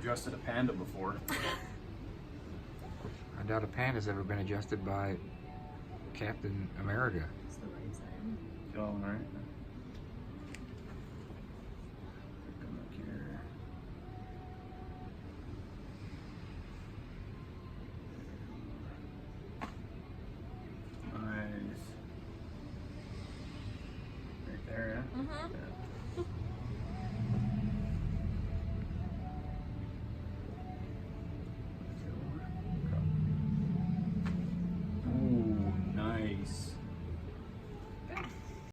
adjusted a Panda before. I doubt a panda's ever been adjusted by Captain America. It's the right side. Oh, all right. Come look here. Eyes. Right there, yeah? Mm-hmm. Yeah.